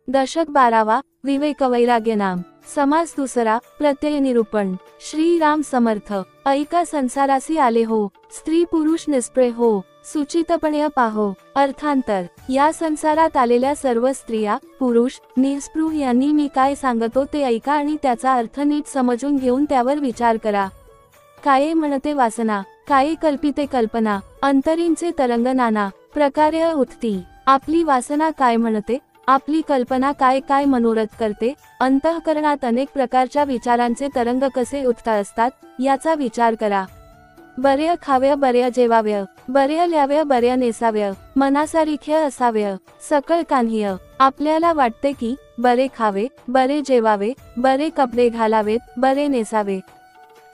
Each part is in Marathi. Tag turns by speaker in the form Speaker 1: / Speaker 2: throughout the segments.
Speaker 1: दशक 12वा, विवेक वैराग्य नाम। समास दुसरा, प्रत्यय निरूपण। श्री राम समर्थ। ऐका संसारासी आले हो, स्त्री पुरुष निष्प्रय हो, सुचितपणे पाहो। अर्थांतर, या संसारात आलेल्या सर्व स्त्रिया पुरुष निस्पृह यांनी मी काय सांगतो ते ऐका आणि त्याचा अर्थ नीट समजून घेऊन त्यावर विचार करा। काये म्हणते वासना, काये कल्पिते कल्पना, अंतरींचे तरंग नाना प्रकारे उठती। आपली वासना काय म्हणते, आपली कल्पना काय काय मनोरथ करते, अंतःकरणात अनेक प्रकारच्या विचारांचे तरंग कसे उठत असतात याचा विचार करा। बरे खाव्य, बरे जेवाव्य, बरे ल्याव्य, बरे नेसाव्य, मनासारिख्य असाव्य, सकळ कान्ह्य। आपल्याला वाटते की बरे खावे, बरे जेवावे, बरे कपडे घालावेत, बरे नेसावे,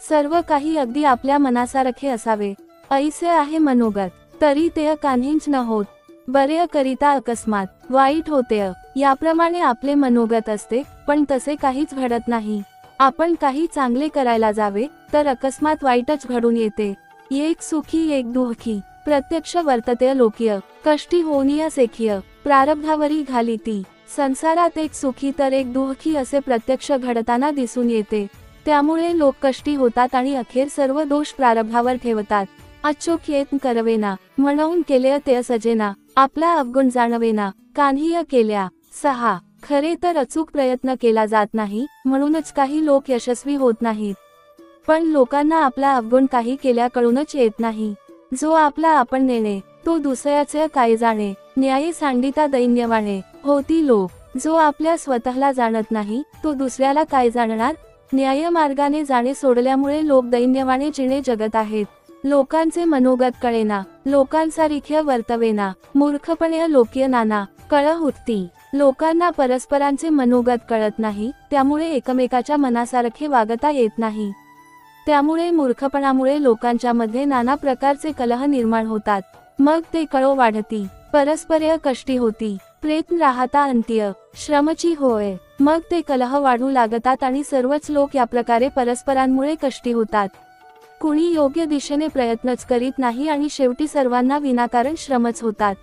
Speaker 1: सर्व काही अगदी आपल्या मनासारखे असावे, ऐसे आहे मनोगत। तरी ते कान्हीच न होत, बरे करिता अकस्मात वाईट होते। याप्रमाणे आपले मनोगत असते, पण तसे काहीच घडत नाही। आपण काही चांगले करायला जावे तर अकस्मात वाईटच घडून येते। एक सुखी एक दुःखी, प्रत्यक्ष वर्तते लोकीय, कष्टी होनीय सेखीय, प्रारब्धावरी घालिती। संसारात एक सुखी तर एक दुःखी असे प्रत्यक्ष घडताना दिसून येते। त्यामुळे लोक कष्टी होतात आणि अखेर सर्व दोष प्रारब्धावर ठेवतात। अचूक यत्न करवेना, म्हणून केले ते सजेना, आपला अवगुण जाणवेना, कान्हीय केल्या। 6. खरे तर अचूक प्रयत्न केला जात नाही, म्हणूनच काही लोक यशस्वी होत नाहीत। पण लोकांना आपला अवगुण काही केल्या कळूनच येत नाही। जो आपला आपण नेणे, तो दुसऱ्याचे काय जाणे, न्याय सांडिता दैन्यवाणे होती लोक। जो आपल्या स्वतःला जाणत नाही, तो दुसऱ्याला काय जाणणार। न्याय मार्गाने जाणे सोडल्यामुळे लोक दैन्यवाणे जिणे जगत आहेत। लोकांचे मनोगत कळेना, लोकांसारिख्य वर्तवेना, मूर्खपणे लोकीय नाना कळह उठती। लोकांना परस्परांचे मनोगत कळत नाही, त्यामुळे एकमेकाच्या मनासारखे वागता येत नाही। त्यामुळे मूर्खपणामुळे लोकांच्या मध्ये नाना प्रकारचे कलह निर्माण होतात। मग ते कळो वाढती, परस्पर्य कष्टी होती, प्रयत्न राहता अंत्य श्रमची होय। मग ते कलह वाढू लागतात आणि सर्वच लोक या प्रकारे परस्परांमुळे कष्टी होतात। कुणी योग्य दिशेने प्रयत्नच करीत नाही आणि शेवटी सर्वांना विनाकारण श्रमच होतात।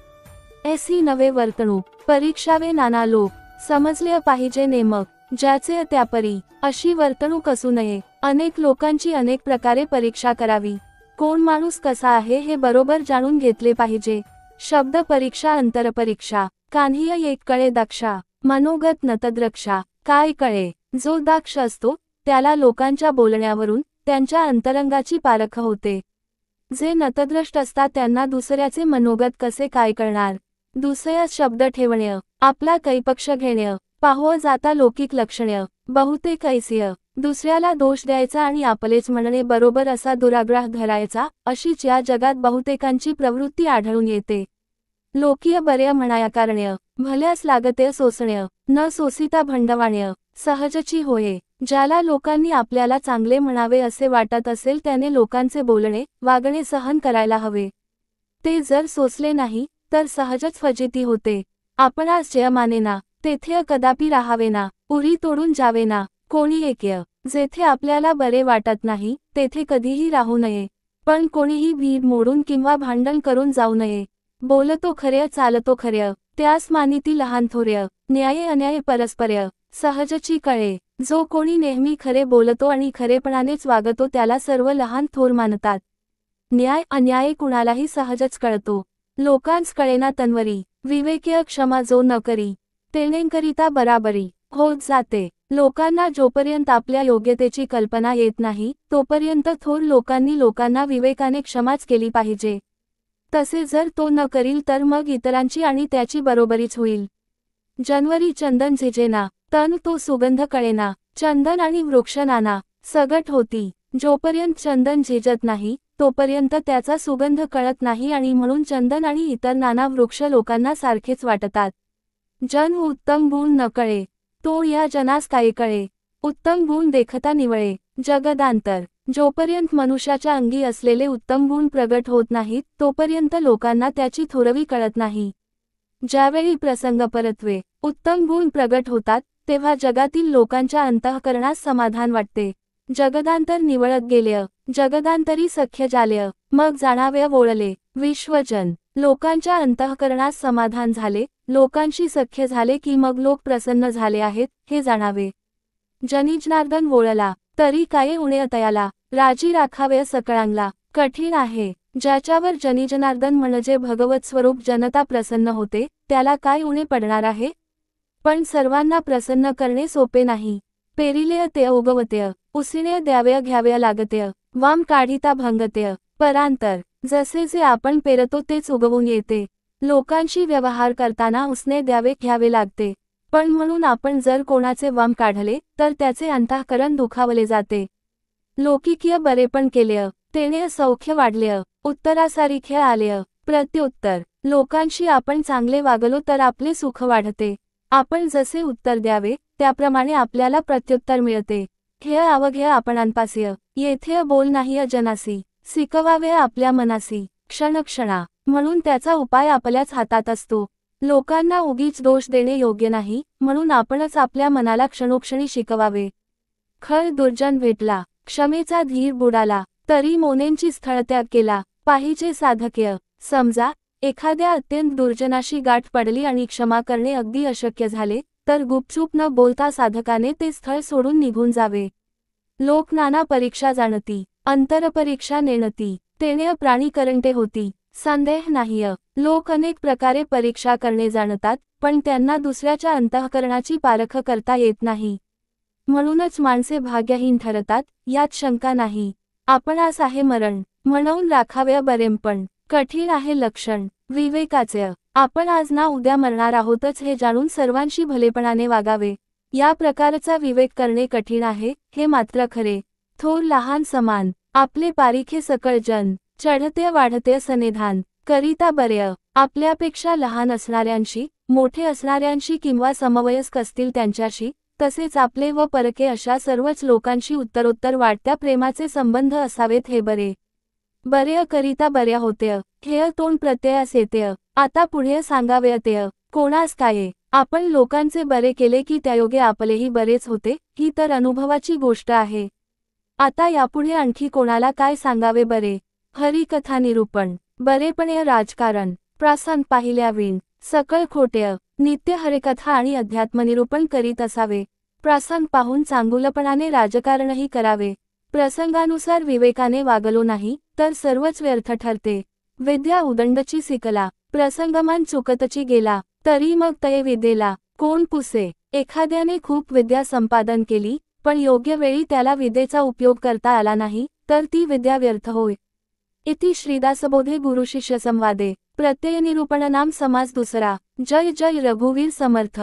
Speaker 1: ऐसी नवे वर्तणूक परीक्षावे नाना लोक, समजले पाहिजे नेमक ज्याचे त्यापरी। अशी वर्तणूक असू नये, अनेक लोकांची अनेक प्रकारे परीक्षा करावी। कोण माणूस कसा आहे हे बरोबर जाणून घेतले पाहिजे। शब्द परीक्षा, अंतरपरीक्षा, कान्हीय एक कळे दाक्षा, मनोगत नतद्रक्षा। काय कळे, जो दाक्ष असतो त्याला लोकांच्या बोलण्यावरून त्यांच्या अंतरंगाची पारख होते। जे नतद्रष्ट असतात त्यांना दुसऱ्याचे मनोगत कसे काय कळणार। दुसऱ्यास शब्द ठेवणे, आपला कैपक्ष घेणे, पाहो जाता लौकिक लक्षणे, बहुतेक ऐसिय। दुसऱ्याला दोष द्यायचा आणि आपलेच म्हणणे बरोबर असा दुराग्रह धरायचा, अशीच या जगात बहुतेकांची प्रवृत्ती आढळून येते। लोकीय बरे म्हणाया कारण्य, भल्यास लागते सोसण्य, न सोसिता भंडवाण्य सहजची होये। ज्याला लोकांनी आपल्याला चांगले म्हणावे असे वाटत असेल त्याने लोकांचे बोलणे वागणे सहन करायला हवे। ते जर सोसले नाही तर सहजच फजिती होते। आपणास जे मानेना तेथे कदापि राहावेना, उरी तोडून जावेना, कोणी ऐक्य। जेथे आपल्याला बरे वाटत नाही तेथे कधीही राहू नये, पण कोणीही भीड मोडून किंवा भांडण करून जाऊ नये। बोलतो खर्य, चालतो खर्य, त्यास मानिती लहान थोर्य, न्याय अन्याय परस्पर्य सहजची कळे। जो कोणी नेहमी खरे बोलतो आणि खरेपणानेच वागतो त्याला सर्व लहान थोर मानतात। न्याय अन्याय कुणालाही सहजच कळतो, लोकांस कळेना तन्वरी। विवेकीय क्षमा जो न करी, तेणेकरिता बराबरी होत जाते। लोकांना जोपर्यंत आपल्या योग्यतेची कल्पना येत नाही तोपर्यंत थोर लोकांनी लोकांना विवेकाने क्षमाच केली पाहिजे। तसे जर तो न करील तर मग इतरांची आणि त्याची बरोबरीच होईल। जनवरी चंदन झिजेना, तन तो सुगंध कळेना, चंदन आणि वृक्ष नाना सगट होती। जोपर्यंत चंदन झिजत नाही तोपर्यंत त्याचा सुगंध कळत नाही आणि म्हणून चंदन आणि इतर नाना वृक्ष लोकांना सारखेच वाटतात। जन उत्तम गुण न कळे, तो या जनास काय कळे, उत्तम गुण देखता निवळे। जगदांतर, जोपर्यंत मनुष्याच्या अंगी असलेले उत्तम गुण प्रगट होत नाहीत तोपर्यंत लोकांना त्याची थोरवी कळत नाही। ज्यावेळी प्रसंग परत्वे उत्तम गुण प्रगट होतात तेव्हा जगातील लोकांच्या अंतःकरणास समाधान वाटते। जगदांतर निवळत गेले, जगदांतरी सख्य जाले, मग जाणावे वोळले। विश्वजन, लोकांच्या अंतःकरणास समाधान झाले, लोकांशी सख्य झाले की मग लोक प्रसन्न झाले आहेत हे जाणावे. जनिजनार्दन वोळला, तरी काय उणे तयाला, राजी राखावे सकळांगला. कठीण आहे. ज्याच्यावर जनिजनार्दन म्हणजे भगवत स्वरूप जनता प्रसन्न होते, त्याला काय उणे पडणार आहे. पण सर्वांना प्रसन्न करणे सोपे नाही. पेरिलेय ते उगवतेय, उसिणे द्यावेय घ्यावेय लागतेय, वाम काढिता भंगतेय. परांतर, जसे जे आपण पेरतो तेच उगवून येते. लोकांशी व्यवहार करताना उसने द्यावे घ्यावे लागते. पण म्हणून आपण जर कोणाचे वाम काढले तर त्याचे अंतःकरण दुखावले जाते. लौकिकीय बरेपण केलेय, तेने सौख्य वाढलेय, उत्तरासारिखे आलेय. प्रत्युत्तर, लोकांशी आपण चांगले वागलो तर आपले सुख वाढते. आपण जसे उत्तर द्यावे त्याप्रमाणे आपल्याला प्रत्युत्तर मिळते. हेय अवघेय आपणांपासिय, येथेय बोल नाहीय जनासी, शिकवावे आपल्या मनासी, क्षणक्षणा. म्हणून त्याचा उपाय आपल्याच हातात असतो. लोकांना उगीच दोष देणे योग्य नाही, म्हणून आपणच आपल्या मनाला क्षणोक्षणी शिकवावे. खळ दुर्जन भेटला, क्षमेचा धीर बुडाला, तरी मोनेंची स्थळत्याग केला. पाहिजे साधकेय, समजा एखाद्या अत्यंत दुर्जनाशी गाठ पडली आणि क्षमा करणे अगदी अशक्य झाले, तर गुपचूप न बोलता साधकाने ते स्थळ सोडून निघून जावे. लोक नाना परीक्षा जाणती, अंतरपरीक्षा नेणती, तेणे प्राणी करंटे होती. संदेह नाहीय, लोक अनेक प्रकारे परीक्षा करणे जाणतात, पण त्यांना दुसऱ्याच्या अंतःकरणाची पारख करता येत नाही. म्हणूनच माणसे भाग्यहीन ठरतात, यात शंका नाही. आपणास आहे मरण, म्हणून राखावे बरेपण. कठीण आहे लक्षण विवेकाचे. आपण आज ना उद्या मरणार आहोतच हे जाणून सर्वांशी भलेपणाने वागावे. या प्रकारचा विवेक करणे कठीण आहे, हे मात्र खरे. थोर लहान समान, आपले पारिखे सकळ जन, चढते वाढते सनेधान, करिता बरेय. आपल्यापेक्षा लहान असणाऱ्यांशी, मोठे असणाऱ्यांशी किंवा समवयस्क असतील त्यांच्याशी, तसेच आपले व परके अशा सर्वच लोकांशी उत्तरोत्तर वाढत्या प्रेमाचे संबंध असावेत हे बरे. बरेय करिता बऱ्या होतेय, हेय तोंड प्रत्ययास येतेय. आता पुढे सांगावेतेय, कोणास काय. आपण लोकांचे बरे केले की त्यायोगे आपलेही बरेच होते, ही तर अनुभवाची गोष्ट आहे. आता यापुढे आणखी कोणाला काय सांगावे बरे. हरिकथा निरूपण, बरेपणेय राजकारण, प्रसंग पाहिल्याविण, सकळ खोटेय. नित्य हरिकथा आणि अध्यात्मनिरूपण करीत असावे. प्रसंग पाहून चांगुलपणाने राजकारणही करावे. प्रसंगानुसार विवेकाने वागलो नाही तर सर्वच व्यर्थ ठरते. विद्या उदंडची शिकला, प्रसंगमान चुकतची गेला, तरी मग तये विद्येला कोण पुसे. एखाद्याने खूप विद्या संपादन केली, पण योग्य वेळी त्याला विद्येचा उपयोग करता आला नाही, तर ती विद्या व्यर्थ होय. इति श्रीदासबोधे गुरुशिष्य संवादे प्रत्ययनिरूपण नाम समास दुसरा. जय जय रघुवीर समर्थ.